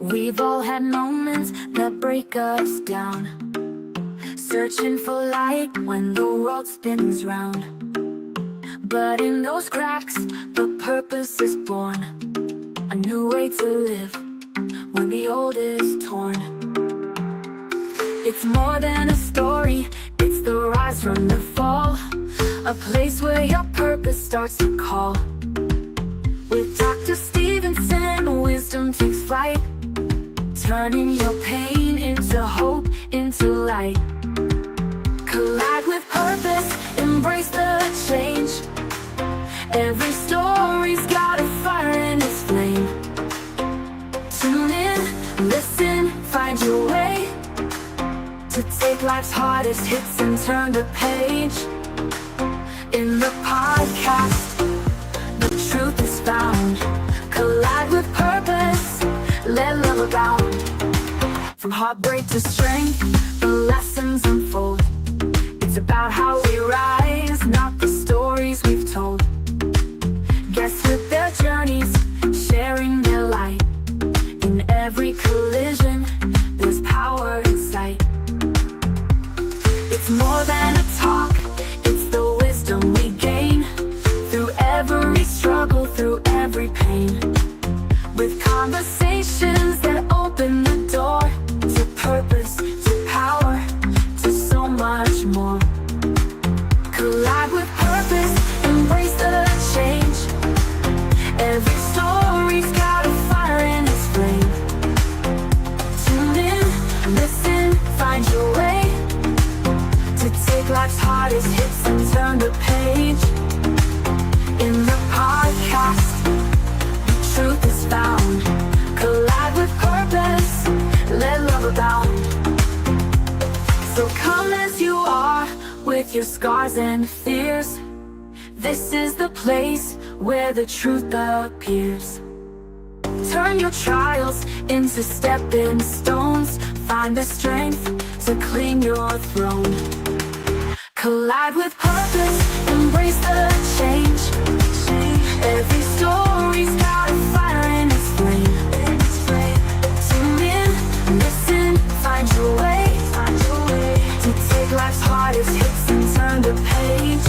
We've all had moments that break us down, searching for light when the world spins round. But in those cracks, the purpose is born, a new way to live when the old is torn. It's more than a story, it's the rise from the fall, a place where your purpose starts to call. With Dr. Stephenson, wisdom takes flight, turning your pain into hope, into light. Collide with purpose, embrace the change. Every story's got a fire in its flame. Tune in, listen, find your way to take life's hardest hits and turn the page. In the podcast, the truth is found. Collide with purpose, let love abound. From heartbreak to strength, the lessons unfold. It's about how we rise, not the stories we've told. Guests with their journeys, sharing their light. In every collision, there's power in sight. It's more than a talk, it's the wisdom we gain through every struggle, through every pain. With conversations that open the door to purpose, to power, to so much more. Collide with purpose, embrace the change. Every story's got a fire in its flame. Tune in, listen, find your way to take life's hardest hits and turn the page. In the podcast, truth is found. Collide with purpose, let love abound. So come as you are, with your scars and fears. This is the place where the truth appears. Turn your trials into stepping stones. Find the strength to claim your throne. Collide with purpose, embrace the change. Every story's got a fire in its flame. Tune in, listen, find your way to take life's hardest hits and turn the page.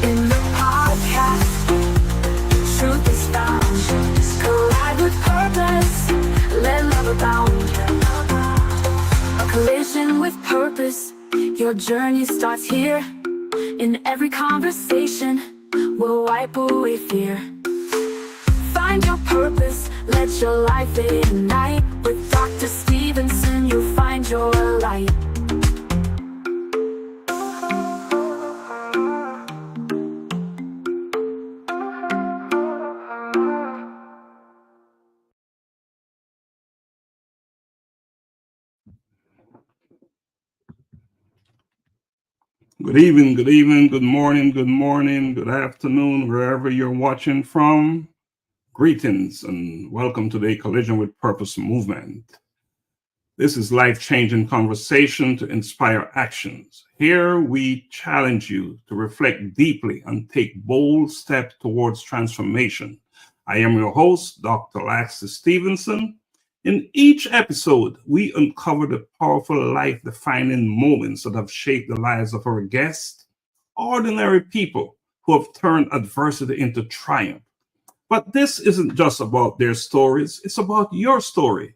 In the podcast, truth is found. Collide with purpose, let love abound. A collision with purpose, your journey starts here. In every conversation, we'll wipe away fear. Find your purpose, let your life ignite. With Dr. Stephenson, you'll find your light. Good evening, good morning, good afternoon, wherever you're watching from. Greetings and welcome to the Collision with Purpose movement. This is life-changing conversation to inspire actions. Here we challenge you to reflect deeply and take bold steps towards transformation. I am your host, Dr. Laxley Stephenson. In each episode, we uncover the powerful life-defining moments that have shaped the lives of our guests, ordinary people who have turned adversity into triumph. But this isn't just about their stories, it's about your story.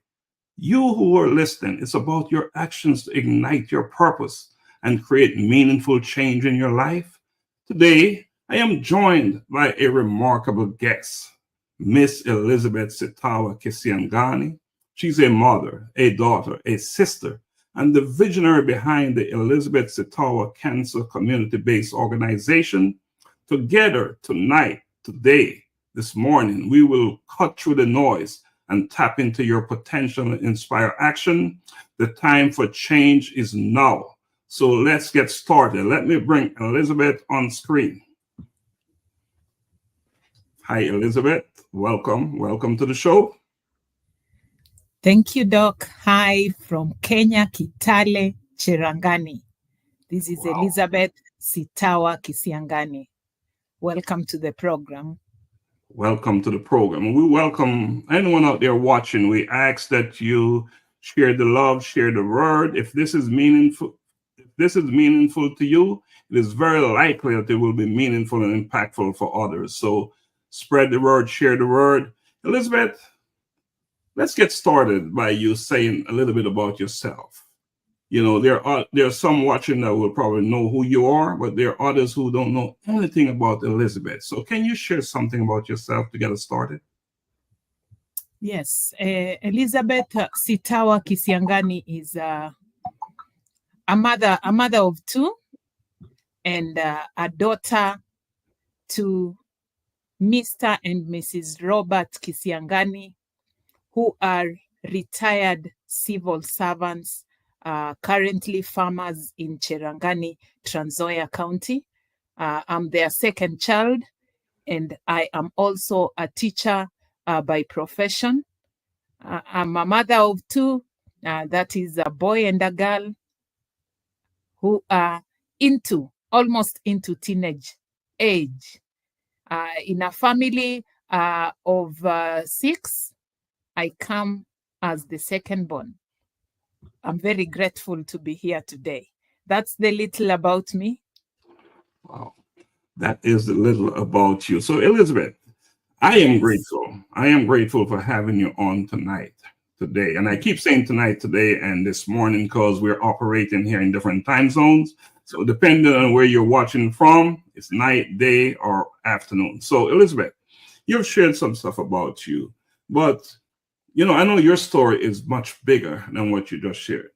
You who are listening, it's about your actions to ignite your purpose and create meaningful change in your life. Today, I am joined by a remarkable guest, Miss Elizabeth Sitawa Kisiangani. She's a mother, a daughter, a sister, and the visionary behind the Elizabeth Sitawa Cancer Community-Based Organization. Together, tonight, today, this morning, we will cut through the noise and tap into your potential and inspire action. The time for change is now. So let's get started. Let me bring Elizabeth on screen. Hi, Elizabeth. Welcome. Welcome to the show. Thank you, Doc. Hi from Kenya, Kitale, Cherangani. This is Elizabeth Sitawa Kisiangani. Welcome to the program. Welcome to the program. We welcome anyone out there watching. We ask that you share the love, share the word. If this is meaningful to you, it is very likely that it will be meaningful and impactful for others. So spread the word, share the word. Elizabeth, let's get started by you saying a little bit about yourself. You know, there are some watching that will probably know who you are, but there are others who don't know anything about Elizabeth. So can you share something about yourself to get us started? Yes, Elizabeth Sitawa Kisiangani is a mother of two and a daughter to Mr. and Mrs. Robert Kisiangani, who are retired civil servants, currently farmers in Cherangani, Trans Nzoia County. I'm their second child, and I am also a teacher by profession. I'm a mother of two, that is a boy and a girl, who are almost into teenage age. In a family of 6, I come as the second born. I'm very grateful to be here today. That's the little about me. Wow, that is a little about you. So Elizabeth, I am grateful. I am grateful for having you on today. And I keep saying tonight, today, and this morning because we're operating here in different time zones. So depending on where you're watching from, it's night, day, or afternoon. So Elizabeth, you've shared some stuff about you, but you know, I know your story is much bigger than what you just shared.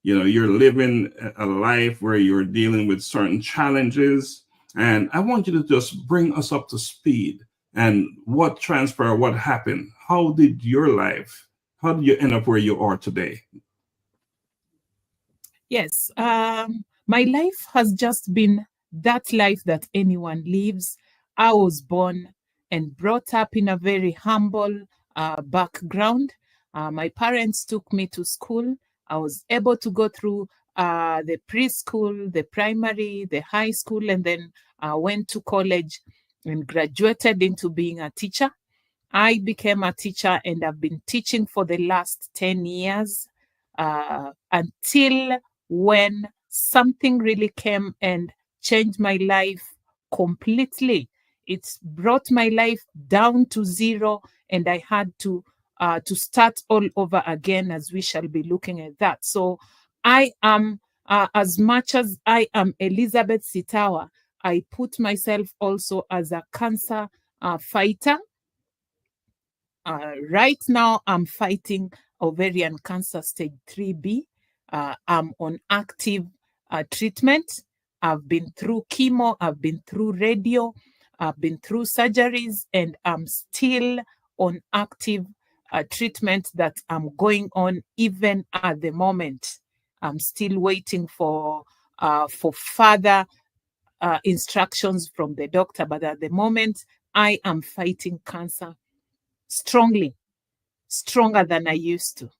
You know, you're living a life where you're dealing with certain challenges. And I want you to just bring us up to speed and what transpired, what happened. How did you end up where you are today? Yes, my life has just been that life that anyone lives. I was born and brought up in a very humble background. My parents took me to school. I was able to go through the preschool, the primary, the high school, and then went to college and graduated into being a teacher. I became a teacher and I've been teaching for the last 10 years until when something really came and changed my life completely. It's brought my life down to zero, and I had to start all over again, as we shall be looking at that. So I am, as much as I am Elizabeth Sitawa, I put myself also as a cancer fighter. Right now, I'm fighting ovarian cancer stage 3B. I'm on active treatment. I've been through chemo, I've been through radio, I've been through surgeries, and I'm still on active treatment that I'm going on even at the moment. I'm still waiting for further instructions from the doctor, but at the moment, I am fighting cancer strongly, stronger than I used to.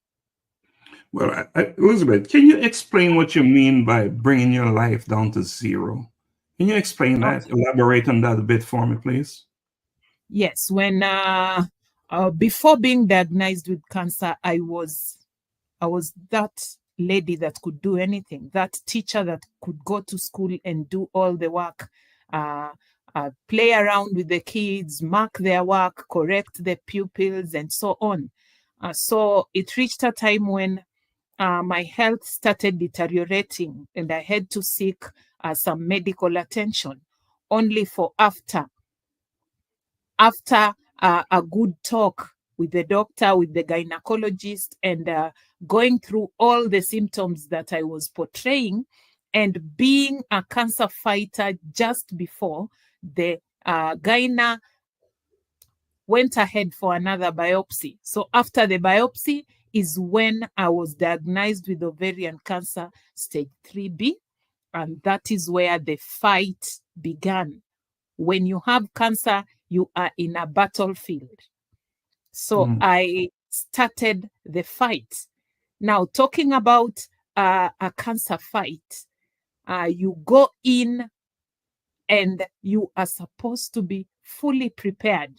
Well, Elizabeth, can you explain what you mean by bringing your life down to zero? Can you explain that? Elaborate on that a bit for me, please. Yes, when before being diagnosed with cancer, I was that lady that could do anything, that teacher that could go to school and do all the work, play around with the kids, mark their work, correct the pupils, and so on. So it reached a time when my health started deteriorating and I had to seek some medical attention, only for after a good talk with the doctor, with the gynecologist, and going through all the symptoms that I was portraying, and being a cancer fighter just before, the gyna went ahead for another biopsy. So after the biopsy is when I was diagnosed with ovarian cancer stage 3B. And that is where the fight began. When you have cancer, you are in a battlefield. So I started the fight. Now, talking about a cancer fight, you go in and you are supposed to be fully prepared.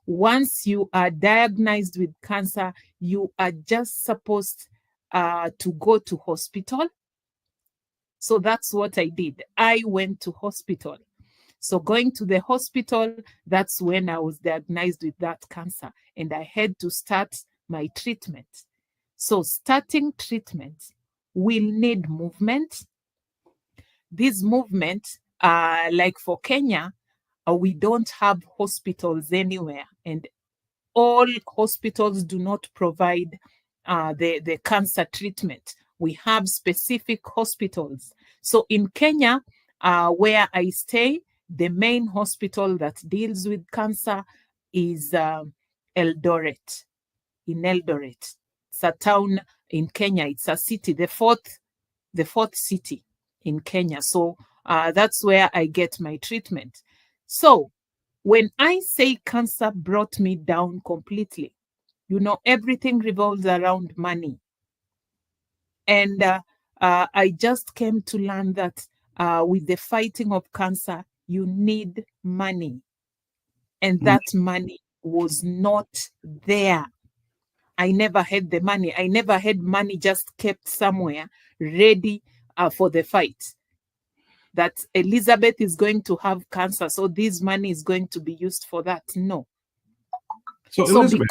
Once you are diagnosed with cancer, you are just supposed to go to hospital. So that's what I did. I went to hospital. So going to the hospital, that's when I was diagnosed with that cancer, and I had to start my treatment. So starting treatment will need movement. This movement, like for Kenya, we don't have hospitals anywhere, and all hospitals do not provide the cancer treatment. We have specific hospitals. So in Kenya, where I stay, the main hospital that deals with cancer is Eldoret, in Eldoret. It's a town in Kenya. It's a city, the fourth city in Kenya. So that's where I get my treatment. So when I say cancer brought me down completely, everything revolves around money. And I just came to learn that with the fighting of cancer, you need money. And that money was not there. I never had the money. I never had money just kept somewhere ready for the fight. That Elizabeth is going to have cancer, so this money is going to be used for that. No. So Elizabeth,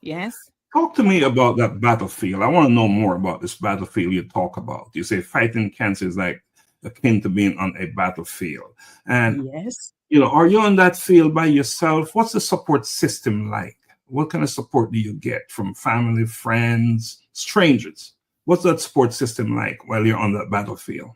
yes. Talk to me about that battlefield. I want to know more about this battlefield you talk about. You say fighting cancer is like akin to being on a battlefield. And, yes, are you on that field by yourself? What's the support system like? What kind of support do you get from family, friends, strangers? What's that support system like while you're on that battlefield?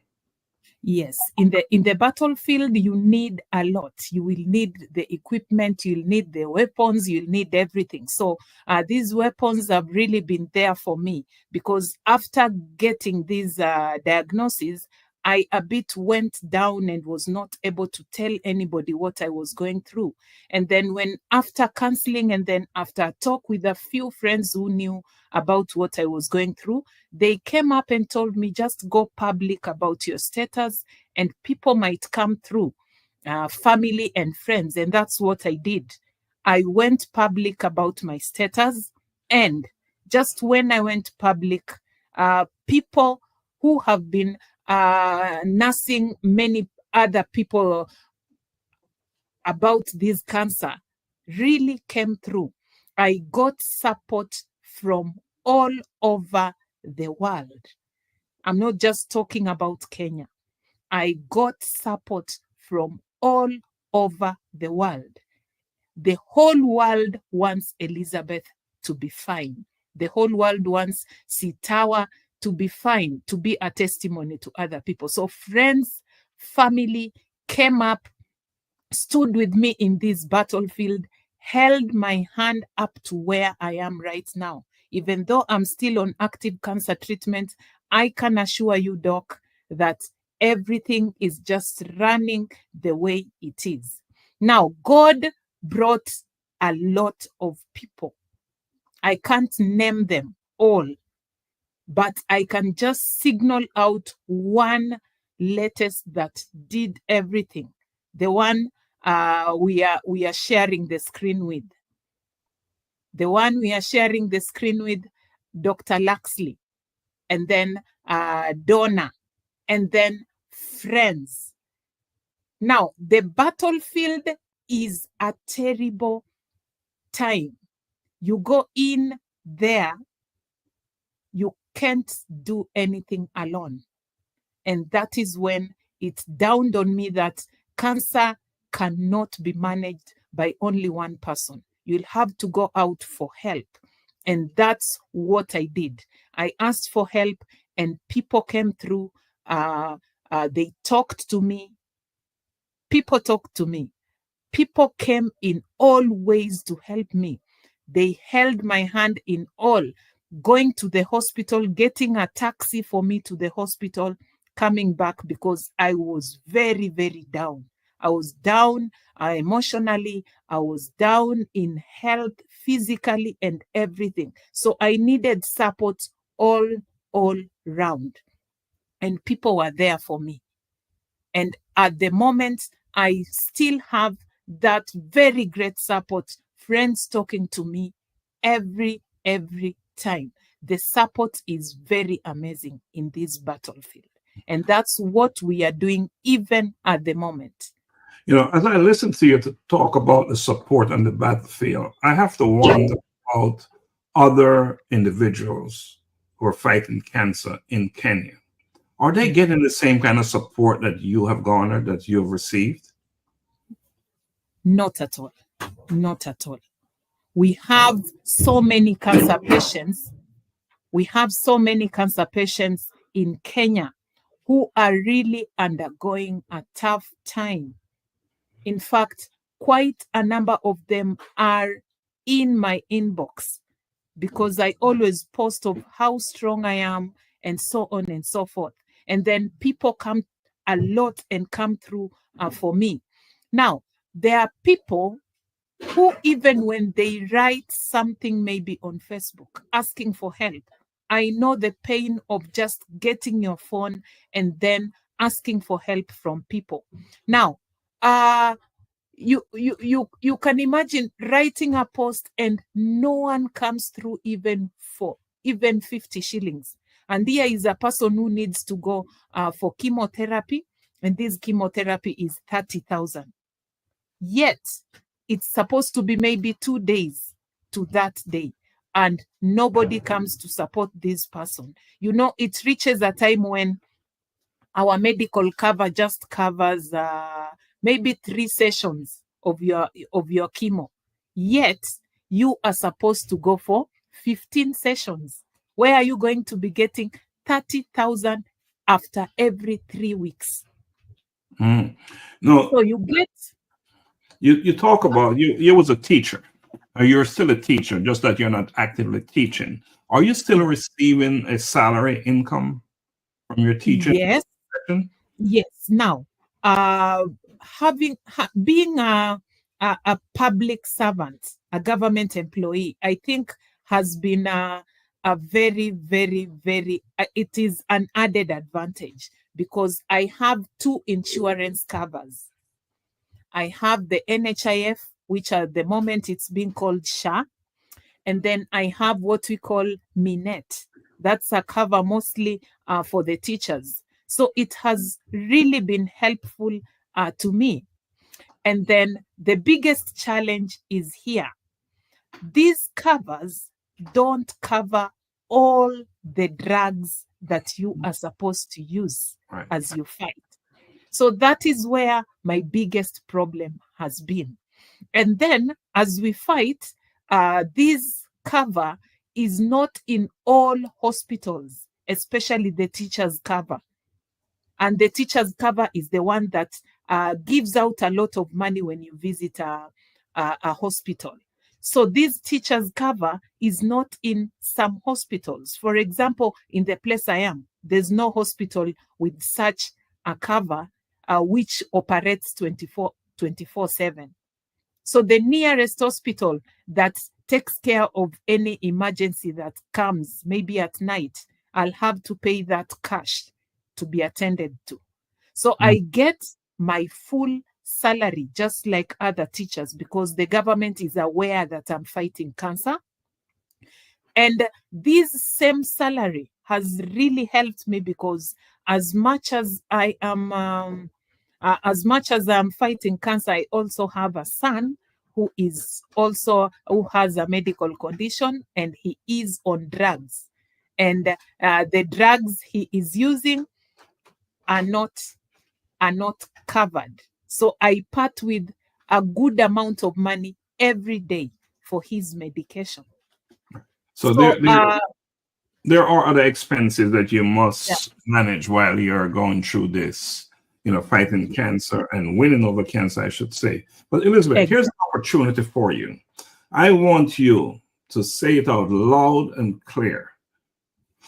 Yes, in the battlefield, you need a lot. You will need the equipment, you'll need the weapons, you'll need everything. So these weapons have really been there for me, because after getting these diagnoses, I a bit went down and was not able to tell anybody what I was going through. And then after counseling and then after a talk with a few friends who knew about what I was going through, they came up and told me, just go public about your status and people might come through, family and friends. And that's what I did. I went public about my status. And just when I went public, people who have been nursing many other people about this cancer really came through. I got support from all over the world. I'm not just talking about Kenya. I got support from all over the world. The whole world wants Elizabeth to be fine. The whole world wants Sitawa to be fine, to be a testimony to other people. So friends, family came up, stood with me in this battlefield, held my hand up to where I am right now. Even though I'm still on active cancer treatment, I can assure you, Doc, that everything is just running the way it is. Now, God brought a lot of people. I can't name them all, but I can just signal out one latest that did everything. The one we are sharing the screen with. The one we are sharing the screen with, Dr. Laxley, and then Donna, and then friends. Now, the battlefield is a terrible time. You go in there, you can't do anything alone. And that is when it dawned on me that cancer cannot be managed by only one person. You'll have to go out for help. And that's what I did. I asked for help and people came through. They talked to me. People talked to me. People came in all ways to help me. They held my hand in all, going to the hospital, getting a taxi for me to the hospital, coming back, because I was very, very down. I was down emotionally. I was down in health, physically, and everything. So I needed support all round. And people were there for me. And at the moment, I still have that very great support, friends talking to me every time. The support is very amazing in this battlefield. And that's what we are doing even at the moment. You know, as I listen to you to talk about the support on the battlefield, I have to wonder about other individuals who are fighting cancer in Kenya. Are they getting the same kind of support that you have garnered, that you've received? Not at all. Not at all. We have so many cancer patients. We have so many cancer patients in Kenya who are really undergoing a tough time. In fact, quite a number of them are in my inbox because I always post of how strong I am and so on and so forth. And then people come a lot and come through for me. Now, there are people who, even when they write something maybe on Facebook asking for help, I know the pain of just getting your phone and then asking for help from people. Now, you can imagine writing a post and no one comes through even for 50 shillings. And here is a person who needs to go for chemotherapy, and this chemotherapy is 30,000. Yet it's supposed to be maybe 2 days to that day, and nobody comes to support this person. You know, it reaches a time when our medical cover just covers maybe 3 sessions of your chemo. Yet you are supposed to go for 15 sessions. Where are you going to be getting 30,000 after every 3 weeks? No. So you get. You talk about you was a teacher. You're still a teacher, just that you're not actively teaching. Are you still receiving a salary income from your teaching? Yes. Section? Yes. Now, being a public servant, a government employee, I think has been a very, very, very, it is an added advantage because I have 2 insurance covers. I have the NHIF, which at the moment it's being called SHA, and then I have what we call Minet. That's a cover mostly for the teachers. So it has really been helpful to me. And then the biggest challenge is here. These covers don't cover all the drugs that you are supposed to use as you fight. So that is where my biggest problem has been. And then as we fight, this cover is not in all hospitals, especially the teacher's cover. And the teacher's cover is the one that gives out a lot of money when you visit a hospital. So this teacher's cover is not in some hospitals. For example, in the place I am, there's no hospital with such a cover which operates 24/7. So the nearest hospital that takes care of any emergency that comes, maybe at night, I'll have to pay that cash to be attended to. So I get my full salary just like other teachers because the government is aware that I'm fighting cancer. And this same salary has really helped me because as much as I am as much as I'm fighting cancer, I also have a son who has a medical condition and he is on drugs. And the drugs he is using are not covered. So I part with a good amount of money every day for his medication. So there are other expenses that you must manage while you're going through this, fighting cancer and winning over cancer, I should say. But Elizabeth, here's an opportunity for you. I want you to say it out loud and clear.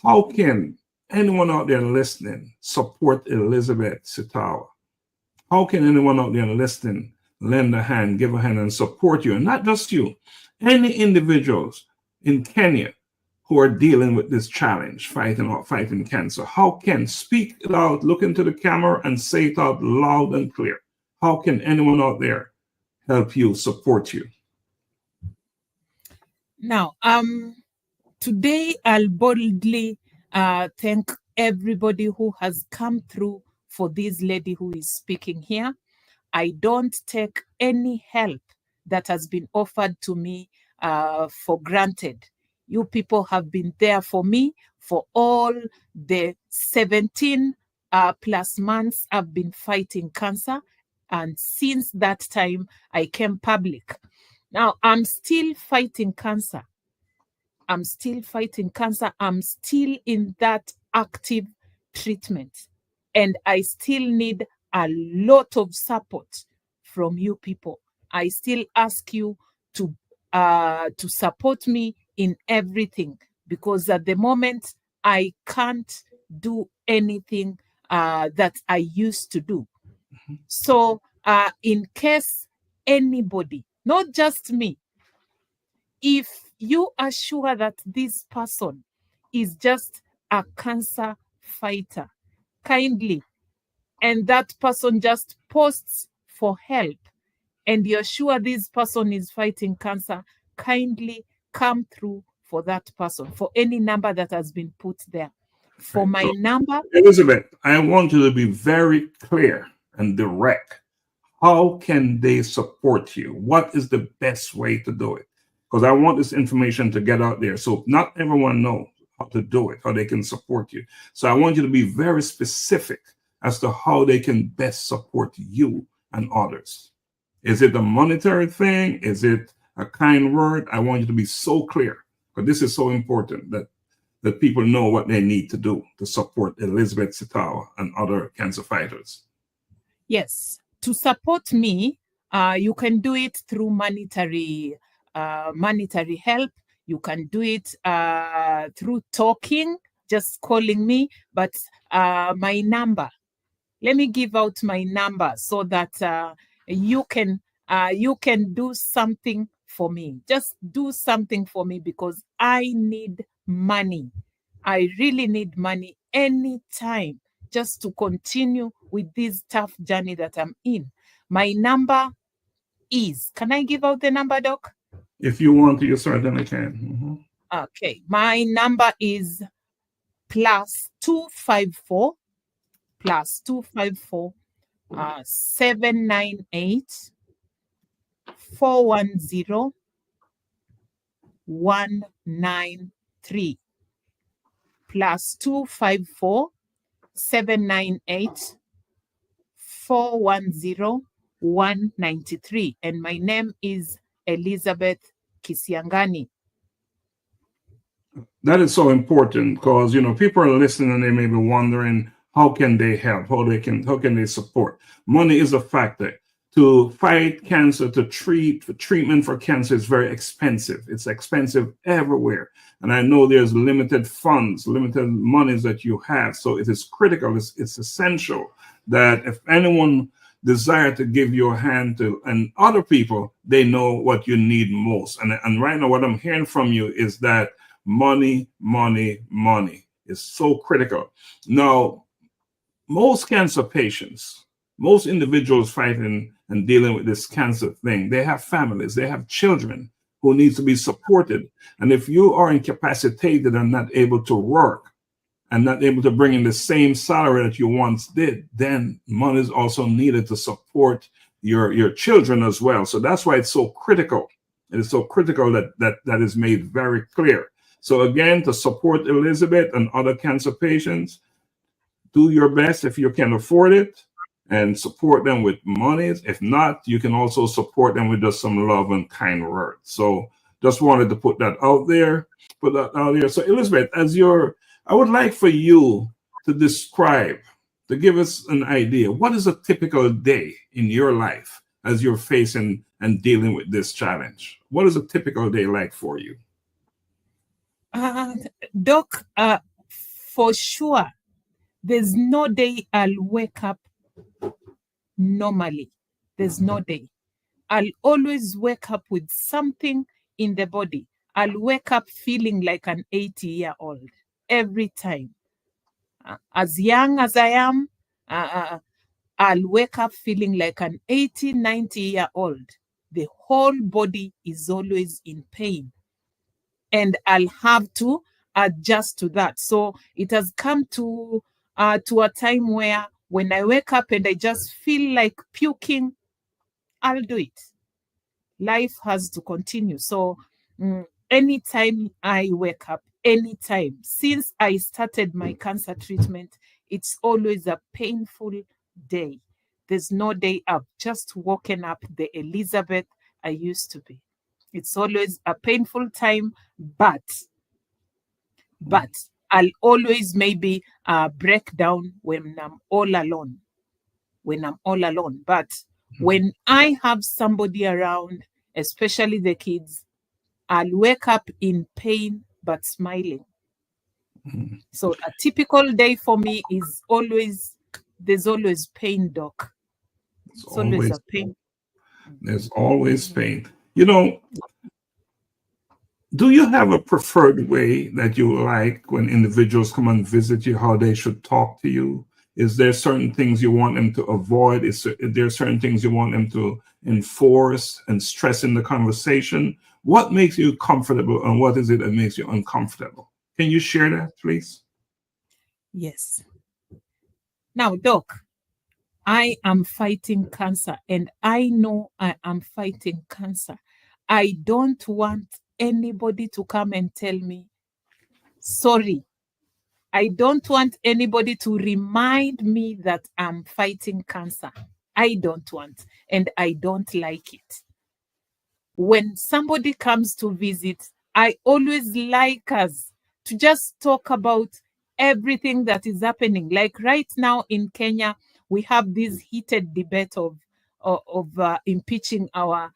How can anyone out there listening support Elizabeth Sitawa? How can anyone out there listening lend a hand, give a hand, and support you? And not just you, any individuals in Kenya who are dealing with this challenge, fighting cancer? How can, speak it out, look into the camera and say it out loud and clear. How can anyone out there help you, support you? Now, today I'll boldly thank everybody who has come through for this lady who is speaking here. I don't take any help that has been offered to me for granted. You people have been there for me for all the 17 plus months I've been fighting cancer. And since that time, I came public. Now, I'm still fighting cancer. I'm still fighting cancer. I'm still in that active treatment. And I still need a lot of support from you people. I still ask you to support me in everything, because at the moment I can't do anything that I used to do. So in case anybody, not just me, if you are sure that this person is just a cancer fighter, kindly, and that person just posts for help, and you're sure this person is fighting cancer, kindly come through for that person, for any number that has been put there. For my number. Elizabeth, I want you to be very clear and direct. How can they support you? What is the best way to do it? Because I want this information to get out there. So not everyone knows how to do it, how they can support you. So I want you to be very specific as to how they can best support you and others. Is it a monetary thing? Is it a kind word? I want you to be so clear, because this is so important that people know what they need to do to support Elizabeth Sitawa and other cancer fighters. Yes, to support me, you can do it through monetary help. You can do it through talking, just calling me. But my number, let me give out my number so that you can do something for me. Just do something for me, because I need money. I really need money anytime, just to continue with this tough journey that I'm in. My number is, can I give out the number, Doc? If you want to, you certainly can. Okay, my number is +254 798 410 193. +254 798 410 193. And my name is Elizabeth Kisiangani. That is so important, because people are listening and they may be wondering, how can they help? How can they support? Money is a factor. To fight cancer, treatment for cancer is very expensive. It's expensive everywhere. And I know there's limited funds, limited monies that you have. So it is critical, it's essential that if anyone desire to give your hand to, and other people, they know what you need most. And right now what I'm hearing from you is that money is so critical. Now, most cancer patients, most individuals fighting and dealing with this cancer thing, they have families, they have children who need to be supported. And if you are incapacitated and not able to work and not able to bring in the same salary that you once did, then money is also needed to support your children as well. So that's why it's so critical. It is so critical that is made very clear. So again, to support Elizabeth and other cancer patients, do your best if you can afford it, and support them with monies. If not, you can also support them with just some love and kind words. So just wanted to put that out there. So Elizabeth, I would like for you to describe, to give us an idea, what is a typical day in your life as you're facing and dealing with this challenge? What is a typical day like for you? Doc, for sure, there's no day I'll wake up normally. There's no day. I'll always wake up with something in the body. I'll wake up feeling like an 80-year-old every time. As young as I am, I'll wake up feeling like an 80, 90-year-old. The whole body is always in pain. And I'll have to adjust to that. So it has come to a time where when I wake up and I just feel like puking, I'll do it. Life has to continue. So anytime I wake up, anytime, since I started my cancer treatment, it's always a painful day. There's no day I've just woken up the Elizabeth I used to be. It's always a painful time, but I'll always maybe break down when I'm all alone. But when I have somebody around, especially the kids, I'll wake up in pain but smiling. So a typical day for me is there's always pain, Doc. It's always a pain. There's always pain. You know, do you have a preferred way that you like when individuals come and visit you, how they should talk to you? Is there certain things you want them to avoid? Is there certain things you want them to enforce and stress in the conversation? What makes you comfortable and what is it that makes you uncomfortable? Can you share that, please? Yes. Now, Doc, I am fighting cancer and I know I am fighting cancer. I don't want anybody to come and tell me, sorry. I don't want anybody to remind me that I'm fighting cancer. I don't want, and I don't like it. When somebody comes to visit, I always like us to just talk about everything that is happening. Like right now in Kenya, we have this heated debate of impeaching our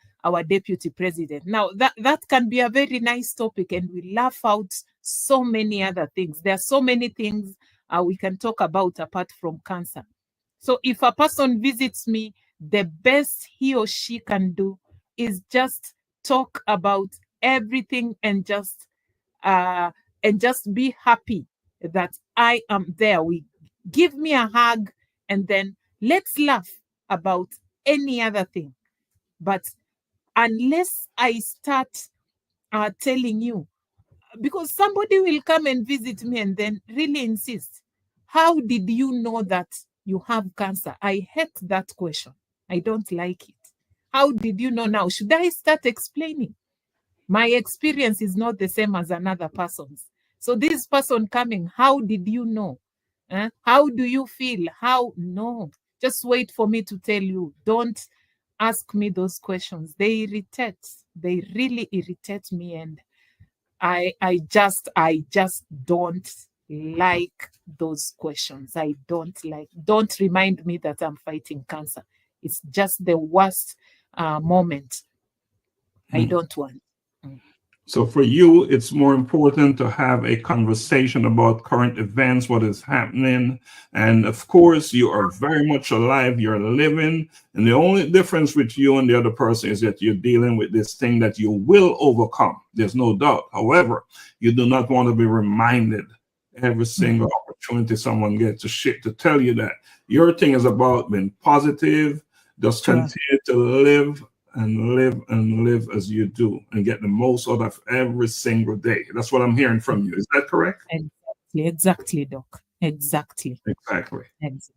deputy president. Now, that can be a very nice topic, and we laugh out so many other things. There are so many things we can talk about apart from cancer. So if a person visits me, the best he or she can do is just talk about everything and just be happy that I am there. Give me a hug and then let's laugh about any other thing. But unless I start telling you, because somebody will come and visit me and then really insist, how did you know that you have cancer? I hate that question. I don't like it. How did you know now? Should I start explaining? My experience is not the same as another person's. So this person coming, how did you know? How do you feel? No, just wait for me to tell you. Don't ask me those questions. They really irritate me, and I just don't like those questions. Don't remind me that I'm fighting cancer. It's just the worst moment. I don't want. So for you, it's more important to have a conversation about current events, what is happening. And of course, you are very much alive, you're living. And the only difference with you and the other person is that you're dealing with this thing that you will overcome. There's no doubt. However, you do not want to be reminded every single opportunity someone gets to tell you that. Your thing is about being positive, just continue to live and live and live as you do and get the most out of every single day. That's what I'm hearing from you. Is that correct? Exactly, Doc. Exactly.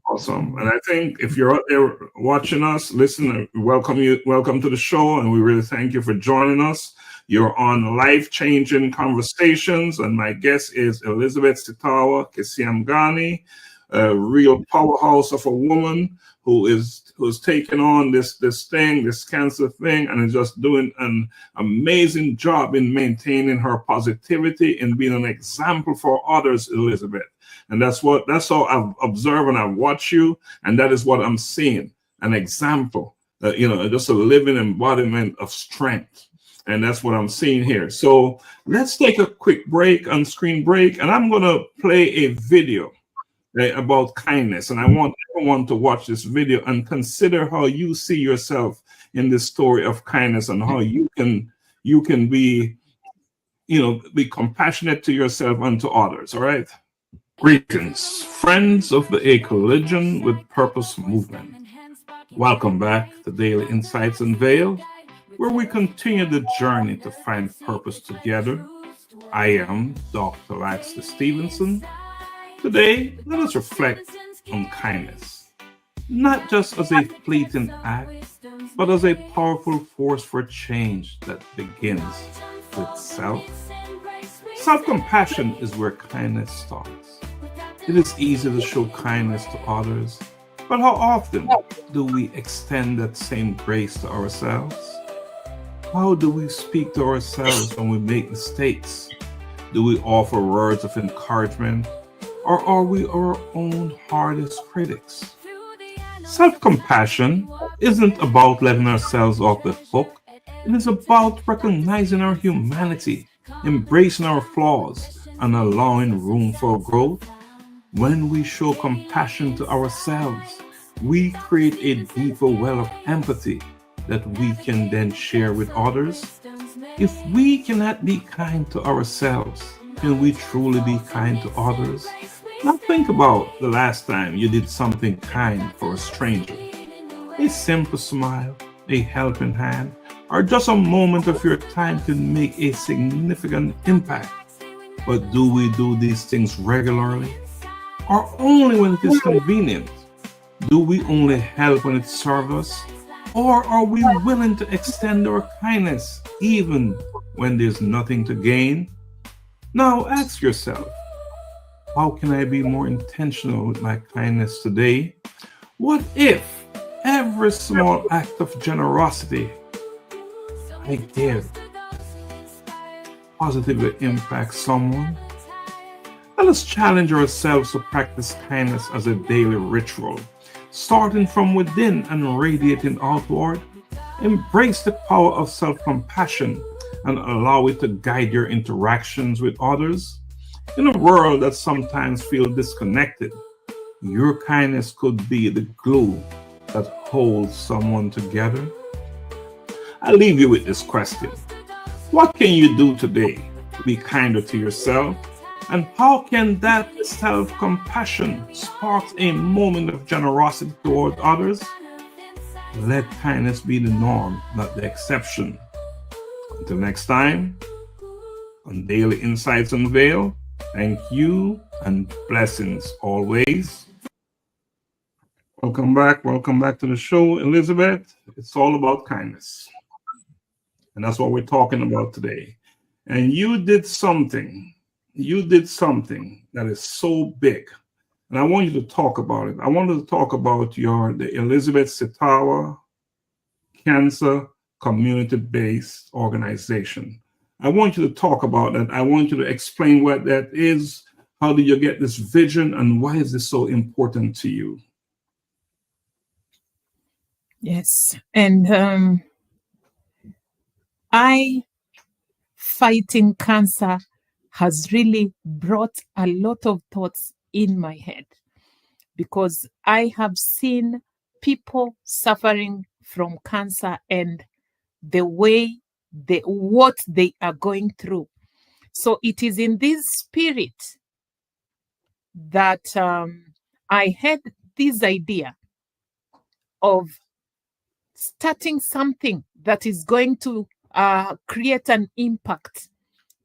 Awesome. And I think if you're out there watching us, listen, welcome to the show, and we really thank you for joining us. You're on Life-Changing Conversations, and my guest is Elizabeth Sitawa Kisiangani, a real powerhouse of a woman who's taken on this cancer thing, and is just doing an amazing job in maintaining her positivity and being an example for others, Elizabeth. And that's how I've observed and I've watched you, and that is what I'm seeing, an example, just a living embodiment of strength. And that's what I'm seeing here. So let's take a quick on-screen break, and I'm going to play a video about kindness. And I want everyone to watch this video and consider how you see yourself in this story of kindness and how you can be be compassionate to yourself and to others, all right? Greetings, friends of the A Collision with Purpose movement. Welcome back to Daily Insights Unveiled, where we continue the journey to find purpose together. I am Dr. Laxley Stephenson. Today, let us reflect on kindness, not just as a fleeting act, but as a powerful force for change that begins with self. Self-compassion is where kindness starts. It is easy to show kindness to others, but how often do we extend that same grace to ourselves? How do we speak to ourselves when we make mistakes? Do we offer words of encouragement, or are we our own hardest critics? Self-compassion isn't about letting ourselves off the hook. It is about recognizing our humanity, embracing our flaws, and allowing room for growth. When we show compassion to ourselves, we create a deeper well of empathy that we can then share with others. If we cannot be kind to ourselves, can we truly be kind to others? Now think about the last time you did something kind for a stranger. A simple smile, a helping hand, or just a moment of your time can make a significant impact. But do we do these things regularly? Or only when it is convenient? Do we only help when it serves us? Or are we willing to extend our kindness even when there's nothing to gain? Now ask yourself, how can I be more intentional with my kindness today? What if every small act of generosity I give positively impacts someone? Let us challenge ourselves to practice kindness as a daily ritual, starting from within and radiating outward. Embrace the power of self-compassion and allow it to guide your interactions with others. In a world that sometimes feels disconnected, your kindness could be the glue that holds someone together. I leave you with this question. What can you do today to be kinder to yourself? And how can that self-compassion spark a moment of generosity toward others? Let kindness be the norm, not the exception. Until next time, on Daily Insights Unveiled, thank you and blessings always. Welcome back to the show, Elizabeth. It's all about kindness. And that's what we're talking about today. And you did something that is so big. And I want you to talk about it. I wanted to talk about the Elizabeth Sitawa Cancer Community-Based Organization. I want you to talk about that. I want you to explain what that is. How did you get this vision, and why is this so important to you? Yes, and fighting cancer has really brought a lot of thoughts in my head, because I have seen people suffering from cancer and what they are going through. So it is in this spirit that I had this idea of starting something that is going to create an impact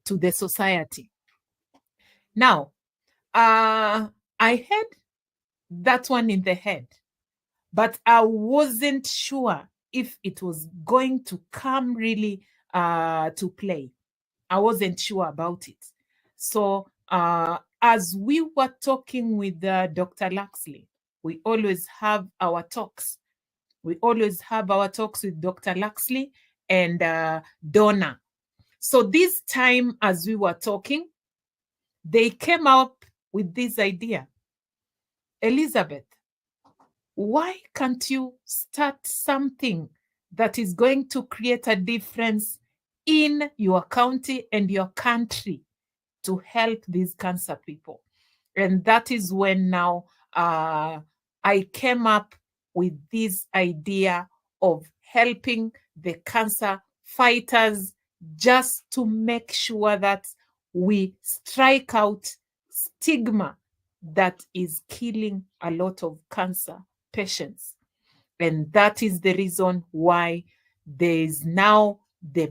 to the society. Now, I had that one in the head, but I wasn't sure if it was going to come really to play. I wasn't sure about it. So as we were talking with Dr. Laxley, we always have our talks. We always have our talks with Dr. Laxley and Donna. So this time, as we were talking, they came up with this idea. Elizabeth, why can't you start something that is going to create a difference in your county and your country to help these cancer people? And that is when now I came up with this idea of helping the cancer fighters just to make sure that we strike out stigma that is killing a lot of cancer patients. And that is the reason why there is now the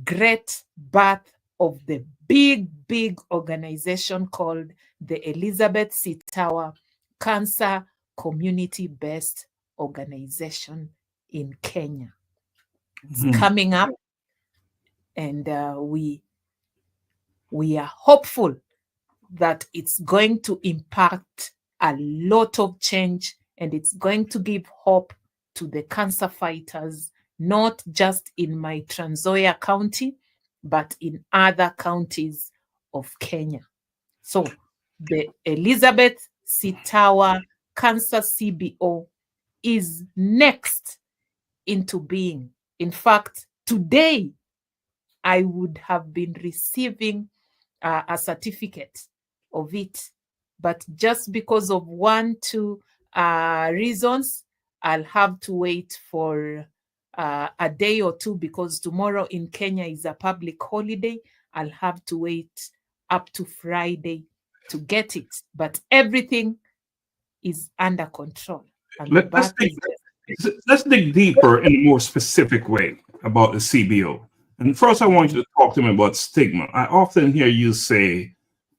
great birth of the big organization called the Elizabeth Sitawa Cancer Community-Based Organization in Kenya. It's coming up, and we are hopeful that it's going to impact a lot of change, and it's going to give hope to the cancer fighters, not just in my Trans Nzoia County, but in other counties of Kenya. So the Elizabeth Sitawa Cancer CBO is next into being. In fact, today I would have been receiving a certificate of it, but just because of 1-2 reasons, I'll have to wait for a day or two, because tomorrow in Kenya is a public holiday. I'll have to wait up to Friday to get it, but everything is under control. And let's dig deeper in a more specific way about the CBO. And first, I want you to talk to me about stigma. I often hear you say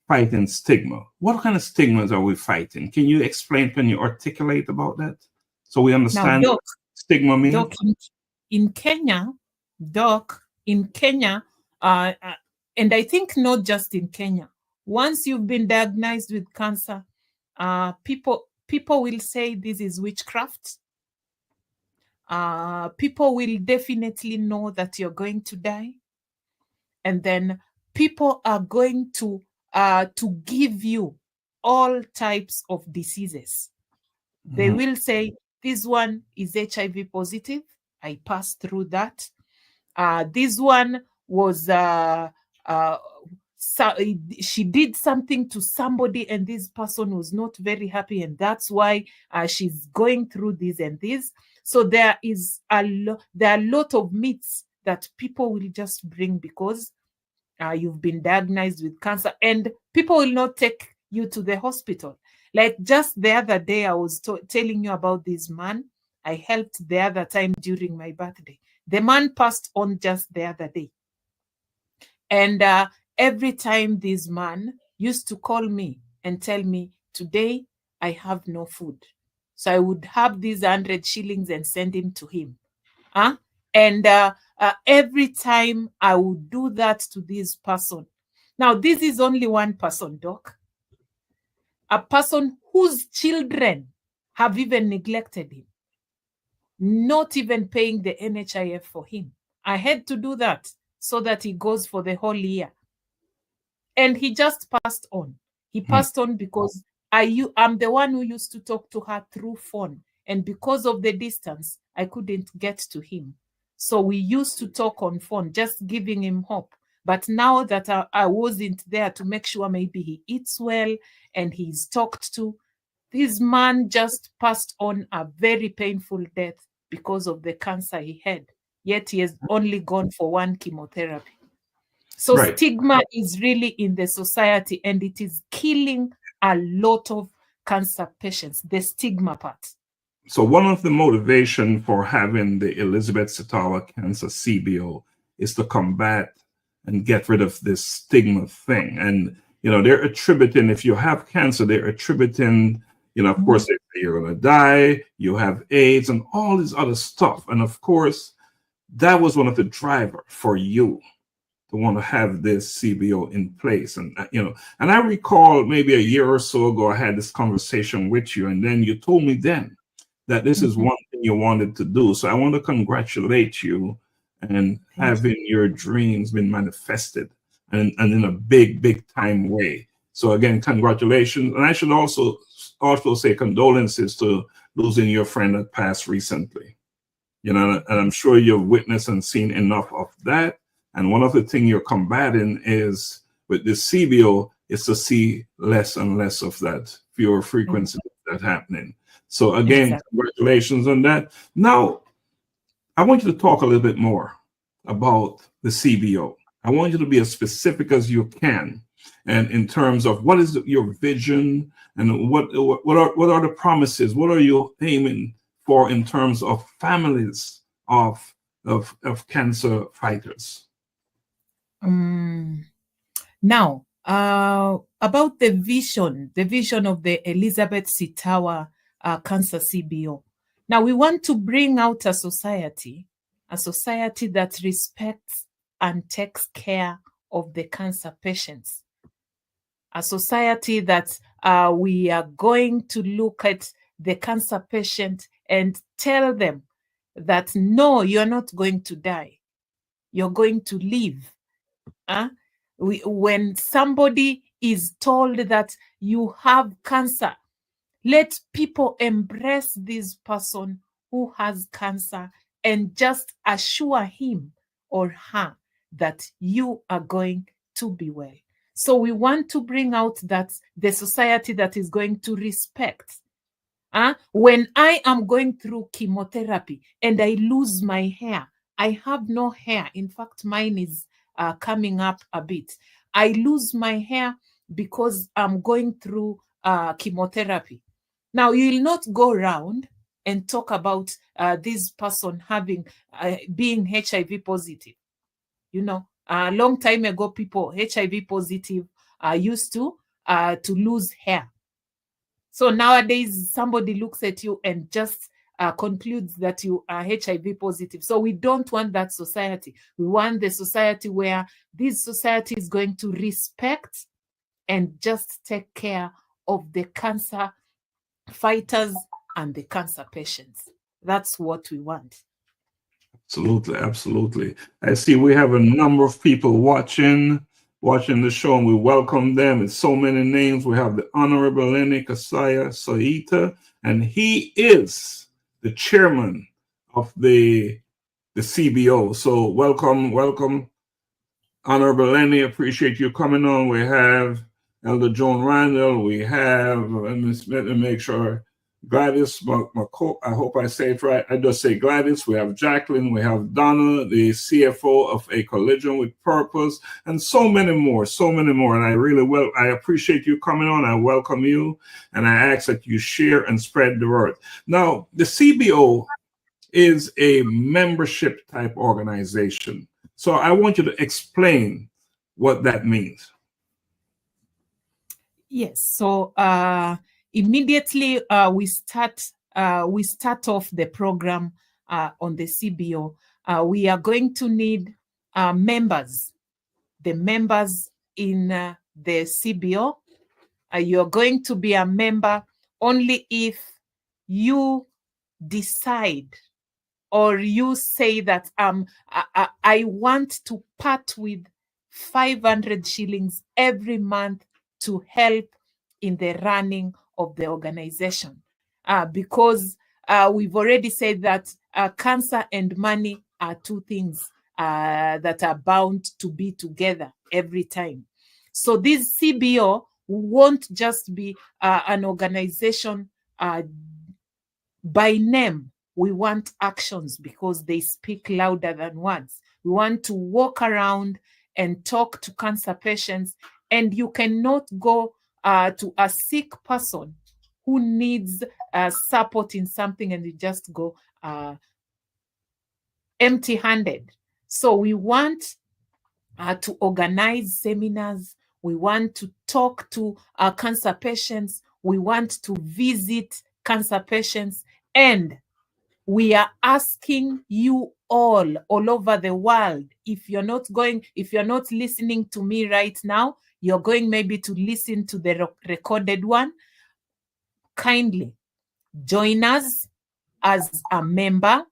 fighting stigma. What kind of stigmas are we fighting? Can you explain, can you articulate about that so we understand now, what stigma means? Doc, in Kenya, and I think not just in Kenya, once you've been diagnosed with cancer, people will say this is witchcraft. People will definitely know that you're going to die. And then people are going to give you all types of diseases. They will say, this one is HIV positive. I passed through that. This one was, she did something to somebody and this person was not very happy, and that's why she's going through this and this. So there are a lot of myths that people will just bring because you've been diagnosed with cancer, and people will not take you to the hospital. Like just the other day, I was telling you about this man I helped the other time during my birthday. The man passed on just the other day. And every time this man used to call me and tell me, today I have no food. So I would have these 100 shillings and send him to him. And every time I would do that to this person. Now, this is only one person, Doc. A person whose children have even neglected him, not even paying the NHIF for him. I had to do that so that he goes for the whole year. And he just passed on. He passed on because I'm the one who used to talk to her through phone. And because of the distance, I couldn't get to him. So we used to talk on phone, just giving him hope. But now that I wasn't there to make sure maybe he eats well and he's talked to, this man just passed on a very painful death because of the cancer he had. Yet he has only gone for one chemotherapy. So stigma is really in the society, and it is killing a lot of cancer patients, the stigma part. So one of the motivation for having the Elizabeth Sitawa Cancer CBO is to combat and get rid of this stigma thing. And, you know, they're attributing, if you have cancer, they're attributing, you know, of course, they say you're going to die, you have AIDS and all this other stuff. And of course, that was one of the drivers for you to want to have this CBO in place. And, you know, and I recall maybe a year or so ago, I had this conversation with you, and then you told me then that this is one thing you wanted to do. So I want to congratulate you and having your dreams been manifested and in a big time way. So again, congratulations. And I should also say condolences to losing your friend that passed recently. You know, and I'm sure you've witnessed and seen enough of that. And one of the things you're combating is with this CBO is to see less and less of that, fewer frequency of that happening. So again, congratulations on that. Now, I want you to talk a little bit more about the CBO. I want you to be as specific as you can, and in terms of what is your vision and what are the promises? What are you aiming for in terms of families of cancer fighters? Now, about the vision of the Elizabeth Sitawa Cancer CBO. Now, we want to bring out a society that respects and takes care of the cancer patients. A society that we are going to look at the cancer patient and tell them that, no, you're not going to die. You're going to live. When somebody is told that you have cancer, let people embrace this person who has cancer and just assure him or her that you are going to be well. So we want to bring out that the society that is going to respect. When I am going through chemotherapy and I lose my hair, I have no hair. In fact, mine is coming up a bit. I lose my hair because I'm going through chemotherapy. Now, you will not go around and talk about this person being HIV positive. You know, a long time ago, people HIV positive used to lose hair. So nowadays, somebody looks at you and just concludes that you are HIV positive. So we don't want that society. We want the society where this society is going to respect and just take care of the cancer fighters and the cancer patients. That's what we want. Absolutely, absolutely. I see we have a number of people watching the show, and we welcome them. It's so many names. We have the Honorable Lenny Kasaya Saita, and he is the chairman of the CBO. So welcome, Honorable Lenny. Appreciate you coming on. We have Elder Joan Randall. We have, let me make sure, Gladys, I hope I say it right. I just say Gladys. We have Jacqueline. We have Donna, the CFO of A Collision with Purpose, and so many more. And I appreciate you coming on. I welcome you, and I ask that you share and spread the word. Now, the CBO is a membership type organization. So I want you to explain what that means. Yes. So immediately we start off the program on the CBO. We are going to need members. The members in the CBO. You're going to be a member only if you decide or you say that I want to part with 500 shillings every month to help in the running of the organization. Because we've already said that cancer and money are two things that are bound to be together every time. So this CBO won't just be an organization by name. We want actions because they speak louder than words. We want to walk around and talk to cancer patients, and you cannot go to a sick person who needs support in something and you just go empty-handed. So we want to organize seminars. We want to talk to cancer patients. We want to visit cancer patients, and we are asking you all over the world, if you're not listening to me right now, you're going maybe to listen to the recorded one. Kindly join us as a member,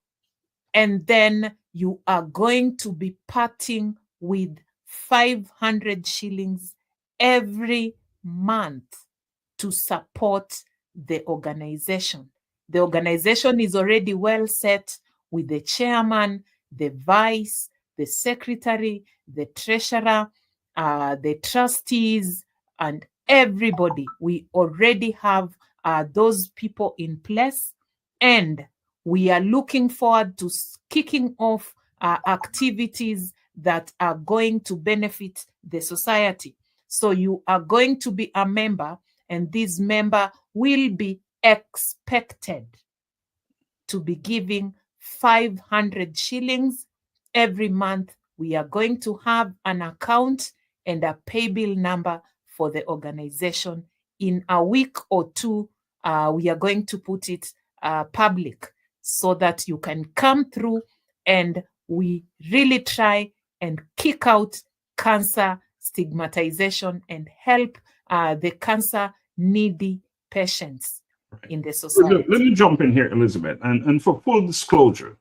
and then you are going to be parting with 500 shillings every month to support the organization. The organization is already well set with the chairman, the vice, the secretary, the treasurer, the trustees, and everybody. We already have those people in place, and we are looking forward to kicking off activities that are going to benefit the society. So you are going to be a member, and this member will be expected to be giving 500 shillings every month. We are going to have an account and a pay bill number for the organization. In a week or two, we are going to put it public so that you can come through, and we really try and kick out cancer stigmatization and help the cancer needy patients in the society. Let me jump in here, Elizabeth. And for full disclosure,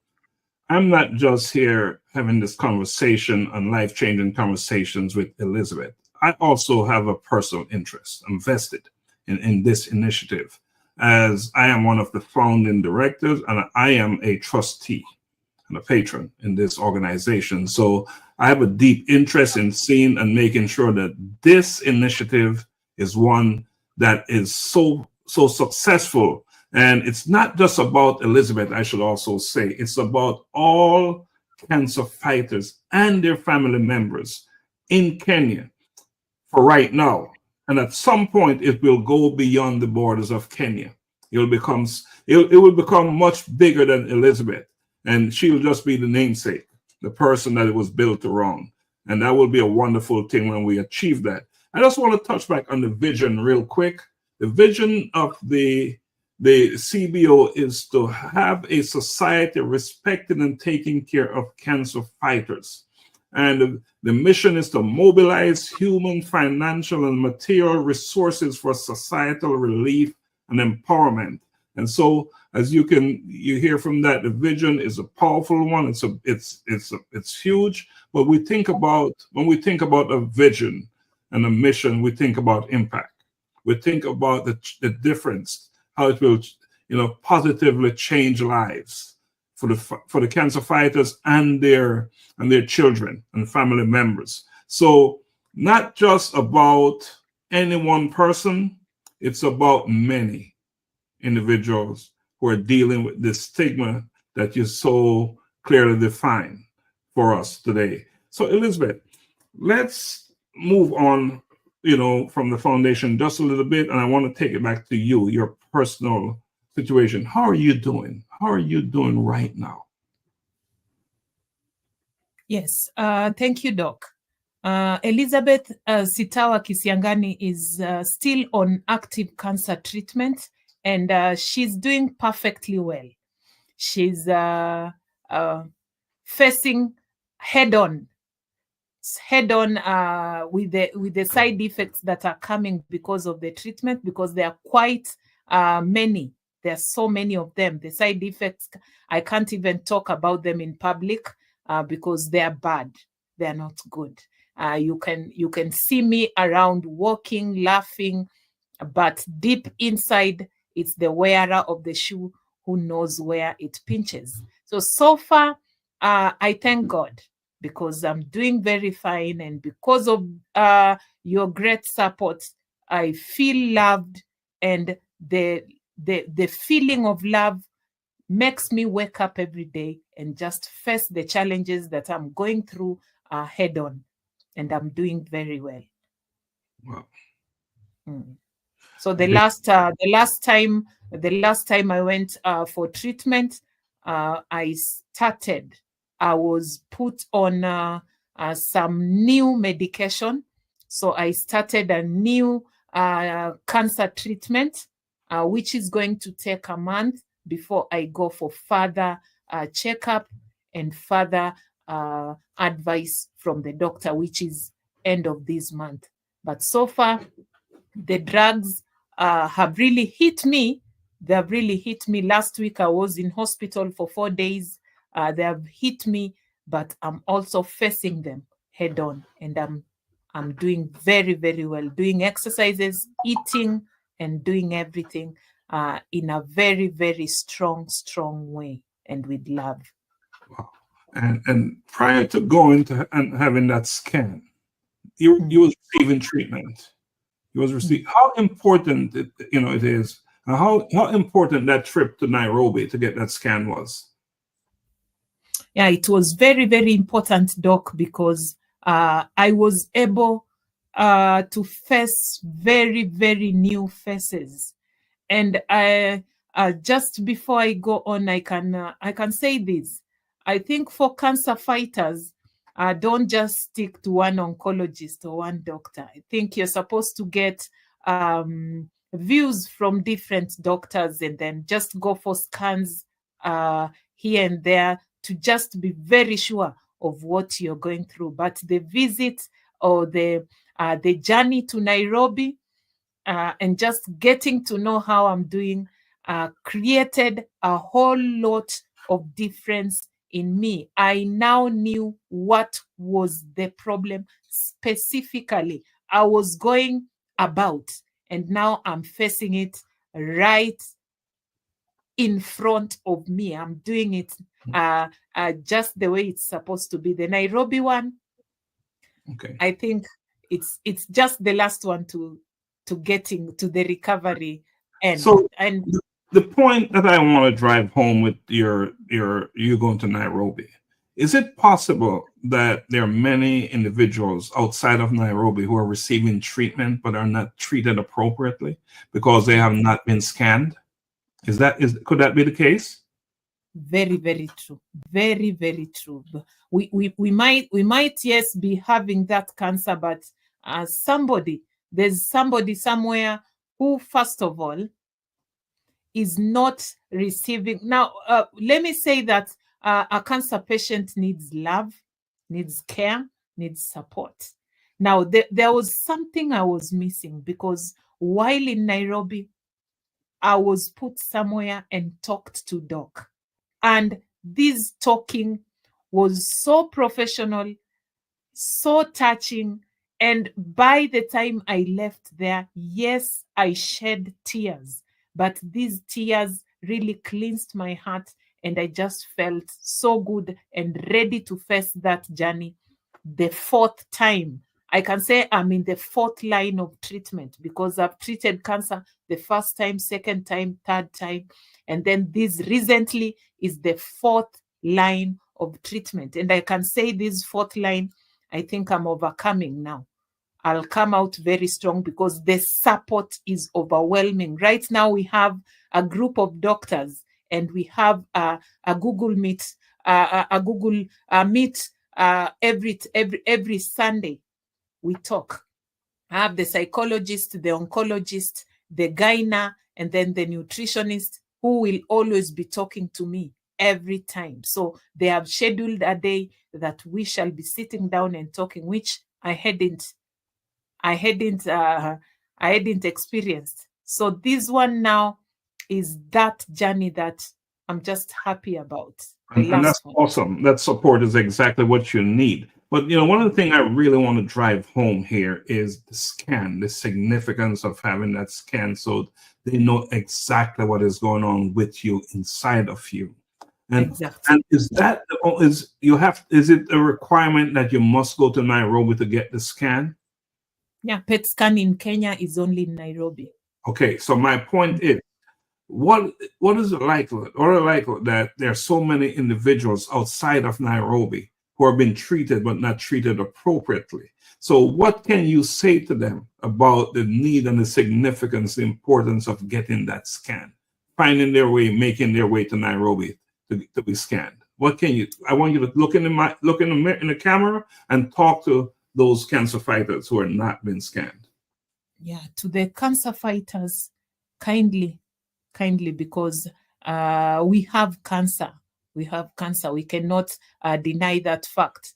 I'm not just here having this conversation and life-changing conversations with Elizabeth. I also have a personal interest. I'm vested in this initiative, as I am one of the founding directors and I am a trustee and a patron in this organization. So I have a deep interest in seeing and making sure that this initiative is one that is so successful. And it's not just about Elizabeth, I should also say. It's about all cancer fighters and their family members in Kenya for right now. And at some point, it will go beyond the borders of Kenya. It will become much bigger than Elizabeth. And she'll just be the namesake, the person that it was built around. And that will be a wonderful thing when we achieve that. I just want to touch back on the vision real quick. The vision of the CBO is to have a society respecting and taking care of cancer fighters. And the mission is to mobilize human, financial, and material resources for societal relief and empowerment. And so, as you hear from that, the vision is a powerful one. It's huge. But when we think about a vision and a mission, we think about impact. We think about the difference, how it will, positively change lives for the cancer fighters and their children and family members. So not just about any one person, it's about many individuals who are dealing with this stigma that you so clearly define for us today. So Elizabeth, let's move on, from the foundation just a little bit, and I want to take it back to you, your personal situation. How are you doing? How are you doing right now? Yes, thank you, Doc. Elizabeth Sitawa Kisiangani is still on active cancer treatment, and she's doing perfectly well. She's facing head-on with the side effects that are coming because of the treatment, because there are quite many. There are so many of them. The side effects, I can't even talk about them in public because they are bad. They are not good. You can see me around walking, laughing, but deep inside, it's the wearer of the shoe who knows where it pinches. So far, I thank God, because I'm doing very fine, and because of your great support, I feel loved, and the feeling of love makes me wake up every day and just face the challenges that I'm going through head on, and I'm doing very well. Wow. So the last time I went for treatment, I was put on some new medication. So I started a new cancer treatment, which is going to take a month before I go for further checkup and further advice from the doctor, which is end of this month. But so far, the drugs have really hit me. They have really hit me. Last week, I was in hospital for 4 days. They have hit me, but I'm also facing them head on, and I'm doing very, very well, doing exercises, eating, and doing everything in a very, very strong way, and with love. Wow. And prior to going to and having that scan, you was receiving treatment. You was receiving. How important it is. How important that trip to Nairobi to get that scan was? Yeah, it was very, very important, Doc, because I was able to face very, very new faces. And just before I go on, I can say this. I think for cancer fighters, don't just stick to one oncologist or one doctor. I think you're supposed to get views from different doctors and then just go for scans here and there to just be very sure of what you're going through. But the visit or the journey to Nairobi and just getting to know how I'm doing created a whole lot of difference in me. I now knew what was the problem specifically I was going about, and now I'm facing it right in front of me. I'm doing it just the way it's supposed to be. The Nairobi one, Okay, I think it's just the last one to getting to the recovery end. so And the point that I want to drive home with you going to Nairobi, is it possible that there are many individuals outside of Nairobi who are receiving treatment but are not treated appropriately because they have not been scanned? Could that be the case? very, very true. Very, very true. We might yes be having that cancer, but there's somebody somewhere who first of all is not receiving. Now, let me say that a cancer patient needs love, needs care, needs support. Now, there was something I was missing because while in Nairobi, I was put somewhere and talked to Doc. And this talking was so professional, so touching. And by the time I left there, yes, I shed tears, but these tears really cleansed my heart. And I just felt so good and ready to face that journey the fourth time. I can say I'm in the fourth line of treatment because I've treated cancer the first time, second time, third time. And then this recently is the fourth line of treatment. And I can say this fourth line, I think I'm overcoming now. I'll come out very strong because the support is overwhelming. Right now, we have a group of doctors and we have a Google Meet, Meet every Sunday. We talk. I have the psychologist, the oncologist, the gyna, and then the nutritionist who will always be talking to me every time. So they have scheduled a day that we shall be sitting down and talking, which I hadn't experienced. So this one now is that journey that I'm just happy about. And that's awesome. That support is exactly what you need. But one of the things I really want to drive home here is the scan, the significance of having that scan, so they know exactly what is going on with you inside of you. And, exactly. And is it a requirement that you must go to Nairobi to get the scan? Yeah, PET scan in Kenya is only in Nairobi. Okay, so my point is, what is the likelihood that there are so many individuals outside of Nairobi who have been treated but not treated appropriately? So what can you say to them about the need and the significance, the importance of getting that scan, finding their way, making their way to Nairobi to be scanned? I want you to look in the camera and talk to those cancer fighters who are not been scanned. Yeah, to the cancer fighters, kindly, because we have cancer. We have cancer. We cannot deny that fact.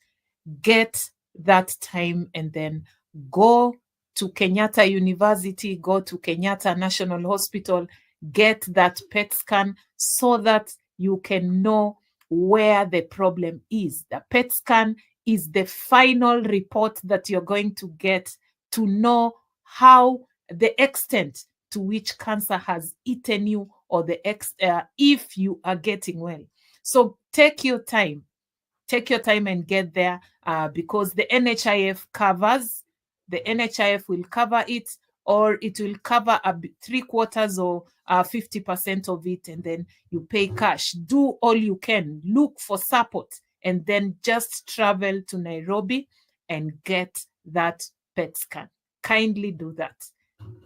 Get that time and then go to Kenyatta University, go to Kenyatta National Hospital, get that PET scan so that you can know where the problem is. The PET scan is the final report that you're going to get to know how the extent to which cancer has eaten you or if you are getting well. So take your time and get there because the NHIF will cover it. or it will cover 3/4 or 50% of it, and then you pay cash. Do all you can, look for support, and then just travel to Nairobi and get that PET scan. Kindly do that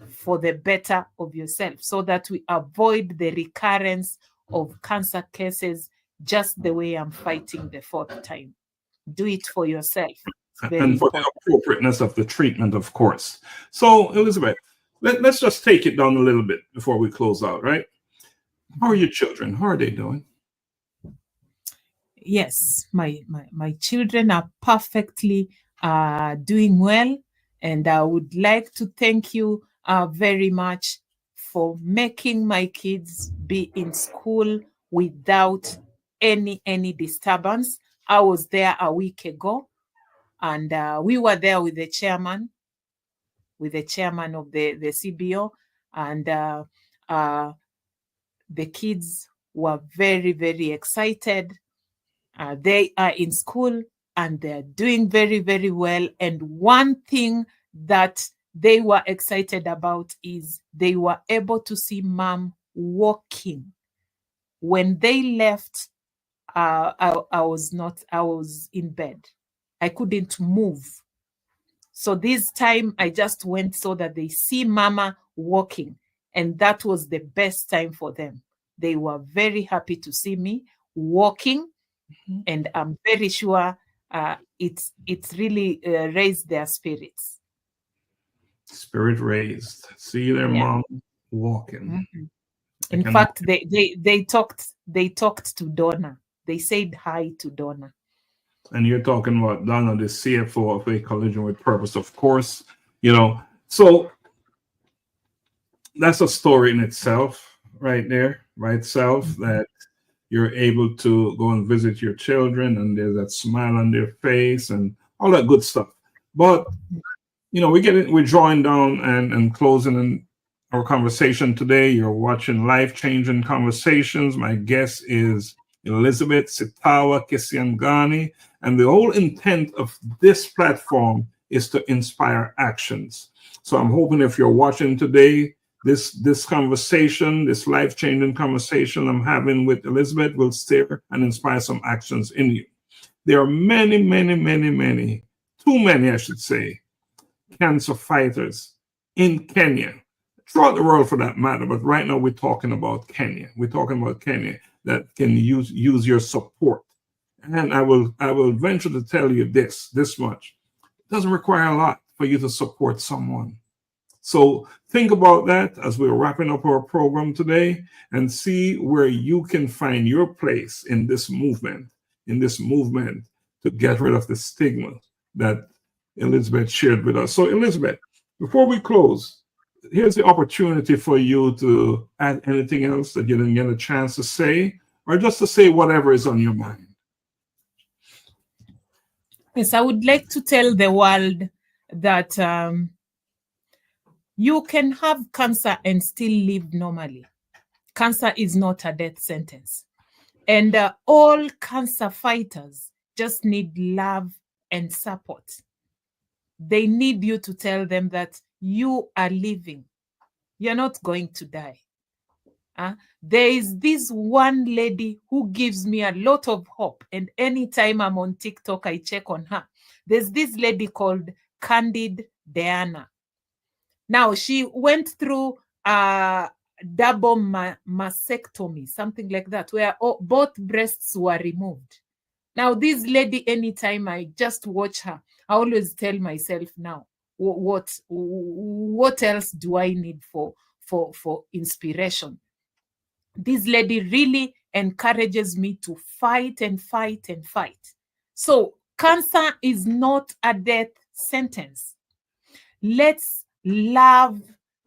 for the better of yourself, so that we avoid the recurrence of cancer cases, just the way I'm fighting the 4th time. Do it for yourself. Very and for important. the appropriateness of the treatment, of course. So, Elizabeth, let's just take it down a little bit before we close out, right? How are your children? How are they doing? Yes, my children are perfectly doing well, and I would like to thank you very much for making my kids be in school without any disturbance. I was there a week ago, and we were there with the chairman of the CBO, and the kids were very, very excited. They are in school and they're doing very, very well. And one thing that they were excited about is they were able to see mom walking. When they left, I was in bed. I couldn't move. So this time I just went so that they see mama walking. And that was the best time for them. They were very happy to see me walking. And I'm very sure it's really raised their spirits. Spirit raised. See their mom walking. In fact, they talked to Donna. They said hi to Donna. And you're talking about Donna, the CFO of A Collision with Purpose, of course. You know, so that's a story in itself, right there, by itself, that you're able to go and visit your children and there's that smile on their face and all that good stuff. But, you know, we're drawing down and closing in our conversation today. You're watching Life-Changing Conversations. My guest is Elizabeth Sitawa Kisiangani. And the whole intent of this platform is to inspire actions. So I'm hoping if you're watching today, this conversation, this life-changing conversation I'm having with Elizabeth will stir and inspire some actions in you. There are many, too many, I should say, cancer fighters in Kenya, throughout the world for that matter, but right now we're talking about Kenya. We're talking about Kenya that can use your support. And I will venture to tell you this much. It doesn't require a lot for you to support someone. So think about that as we're wrapping up our program today and see where you can find your place in this movement to get rid of the stigma that Elizabeth shared with us. So Elizabeth, before we close, here's the opportunity for you to add anything else that you didn't get a chance to say, or just to say whatever is on your mind. Yes, I would like to tell the world that you can have cancer and still live normally. Cancer is not a death sentence. And all cancer fighters just need love and support. They need you to tell them that you are living. You're not going to die. There is this one lady who gives me a lot of hope. And anytime I'm on TikTok, I check on her. There's this lady called Candid Diana. Now, she went through a double mastectomy, something like that, where both breasts were removed. Now, this lady, anytime I just watch her, I always tell myself now, what else do I need for inspiration? This lady really encourages me to fight and fight and fight. So cancer is not a death sentence. Let's love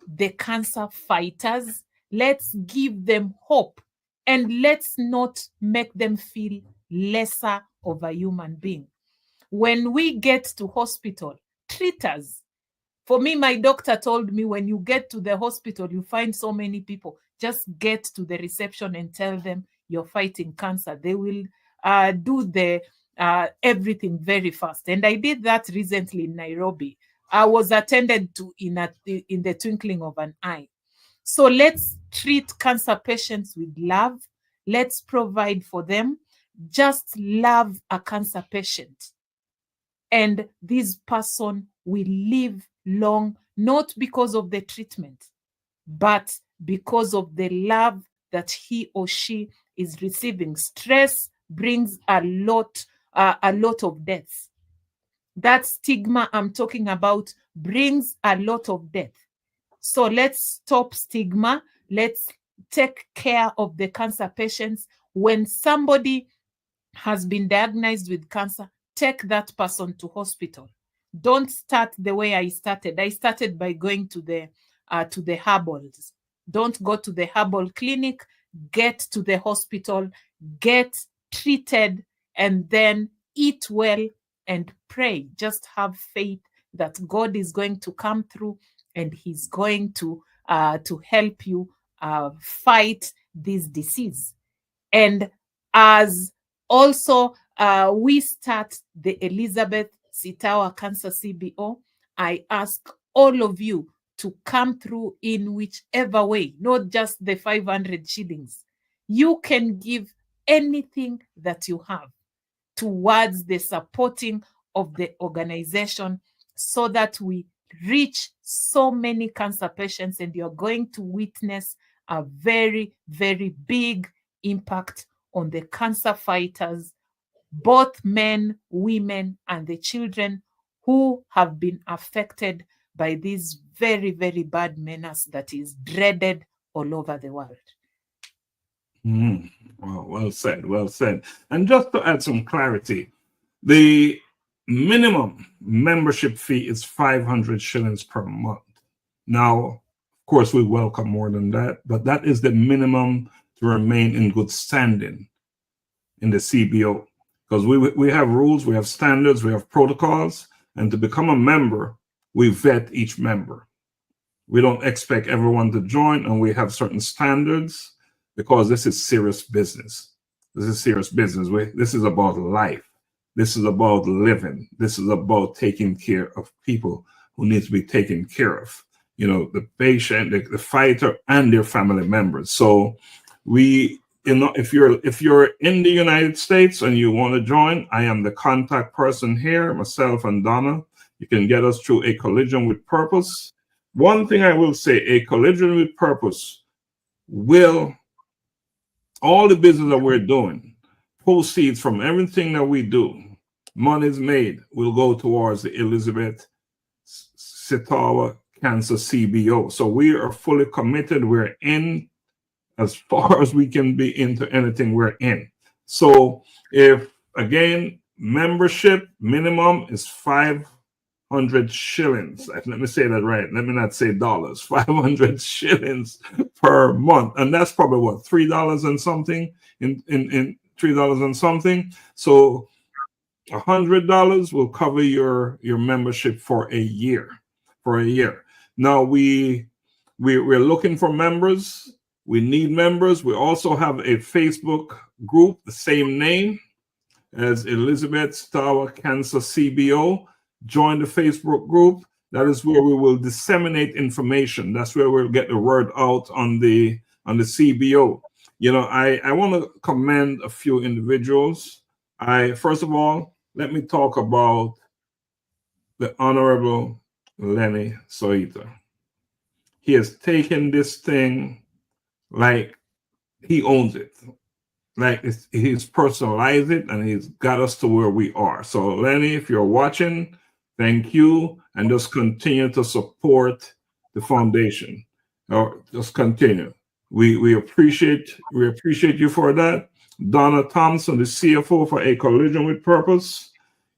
the cancer fighters. Let's give them hope. And let's not make them feel lesser of a human being. When we get to hospital, treat us. For me, my doctor told me when you get to the hospital, you find so many people, just get to the reception and tell them you're fighting cancer. They will do everything very fast. And I did that recently in Nairobi. was attended to in the twinkling of an eye. So let's treat cancer patients with love. Let's provide for them. Just love a cancer patient. And this person will live long, not because of the treatment, but because of the love that he or she is receiving. Stress brings a lot of deaths. That stigma I'm talking about brings a lot of death. So let's stop stigma. Let's take care of the cancer patients. When somebody has been diagnosed with cancer, take that person to hospital. Don't start the way I started. I started by going to the herbals. Don't go to the herbal clinic. Get to the hospital, get treated, and then eat well and pray. Just have faith that God is going to come through and He's going to help you fight this disease. And as also we start the Elizabeth Sitawa Cancer CBO, I ask all of you to come through in whichever way, not just the 500 shillings. You can give anything that you have towards the supporting of the organization so that we reach so many cancer patients, and you're going to witness a very, very big impact on the cancer fighters, both men, women, and the children who have been affected by this very, very bad menace that is dreaded all over the world. Well said, well said. And just to add some clarity, the minimum membership fee is 500 shillings per month. Now, of course, we welcome more than that, but that is the minimum to remain in good standing in the CBO, because we have rules, we have standards, we have protocols, and to become a member, we vet each member. We don't expect everyone to join, and we have certain standards because this is serious business. This is serious business. This is about life. This is about living. This is about taking care of people who need to be taken care of. You know, the patient, the fighter, and their family members. So we, you know, if you're in the United States and you want to join, I am the contact person here, myself and Donna. You can get us through A Collision with Purpose. One thing I will say, A Collision with Purpose will, all the business that we're doing, proceeds from everything that we do, money's made, will go towards the Elizabeth Sitawa Cancer CBO. So we are fully committed. We're in as far as we can be into anything we're in. So if, again, membership minimum is 500 shillings. Let me say that right. Let me not say dollars. 500 shillings per month. And that's probably what, $3 and something in $3 and something. So $100 will cover your membership for a year. Now we're looking for members. We need members. We also have a Facebook group, the same name as Elizabeth Sitawa Cancer CBO. Join the Facebook group. That is where we will disseminate information. That's where we'll get the word out on the CBO. You know, I want to commend a few individuals. First of all, let me talk about the Honorable Lenny Soita. He has taken this thing like he owns it. Like he's personalized it, and he's got us to where we are. So Lenny, if you're watching, thank you, and just continue to support the foundation. Or just continue. We appreciate you for that. Donna Thompson, the CFO for A Collision with Purpose.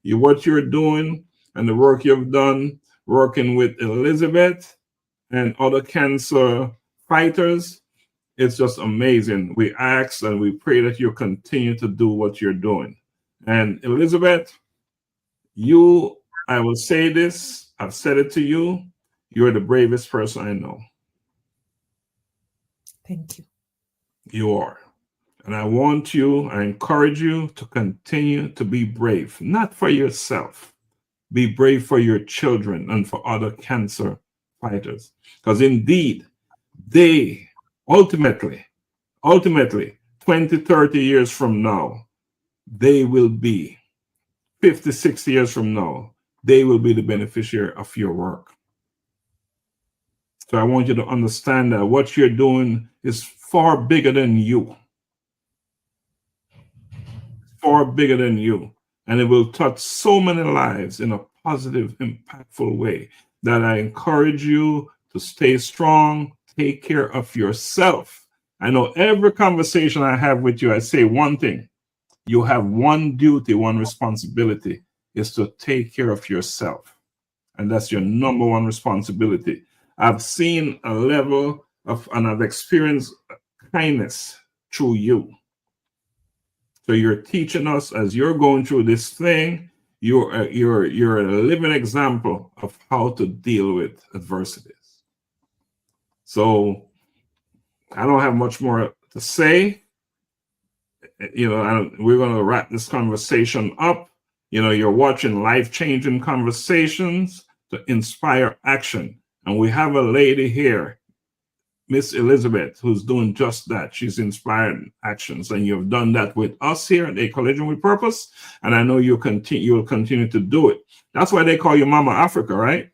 What you're doing and the work you've done working with Elizabeth and other cancer fighters, it's just amazing. We ask and we pray that you continue to do what you're doing. And Elizabeth, I will say this, I've said it to you, you're the bravest person I know. Thank you. You are. And I encourage you to continue to be brave, not for yourself, Be brave for your children and for other cancer fighters. Because indeed, they ultimately, 20, 30 years from now, they will be, 50, 60 years from now, they will be the beneficiary of your work. So I want you to understand that what you're doing is far bigger than you. Far bigger than you. And it will touch so many lives in a positive, impactful way that I encourage you to stay strong, take care of yourself. I know every conversation I have with you, I say one thing. You have one duty, one responsibility, is to take care of yourself. And that's your number one responsibility. I've seen a level of, and I've experienced kindness through you. So you're teaching us as you're going through this thing, you're a living example of how to deal with adversities. So I don't have much more to say. We're going to wrap this conversation up. You're watching life-changing conversations to inspire action. And we have a lady here, Miss Elizabeth, who's doing just that. She's inspiring actions, and you've done that with us here at A Collision with Purpose, and I know you'll continue to do it. That's why they call you Mama Africa, right?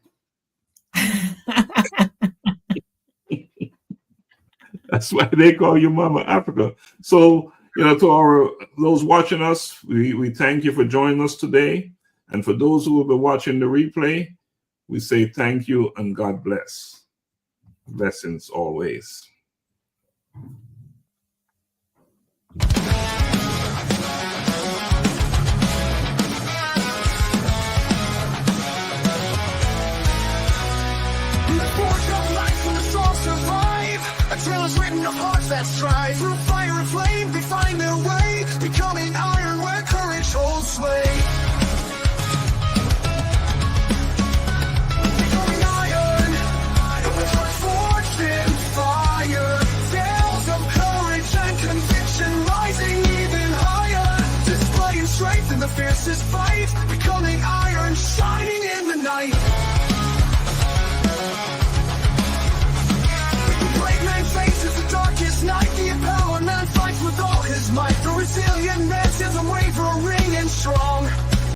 That's why they call you Mama Africa. So, to those watching us, we thank you for joining us today, and for those who will be watching the replay, we say thank you and God bless. Blessings always. A trail is written of hearts that strive. Through fire and flame, they find their way, becoming iron where courage holds sway. Becoming iron, forged in fire. Tales of courage and conviction rising even higher. Displaying strength in the fiercest fight, becoming iron, shining in the night.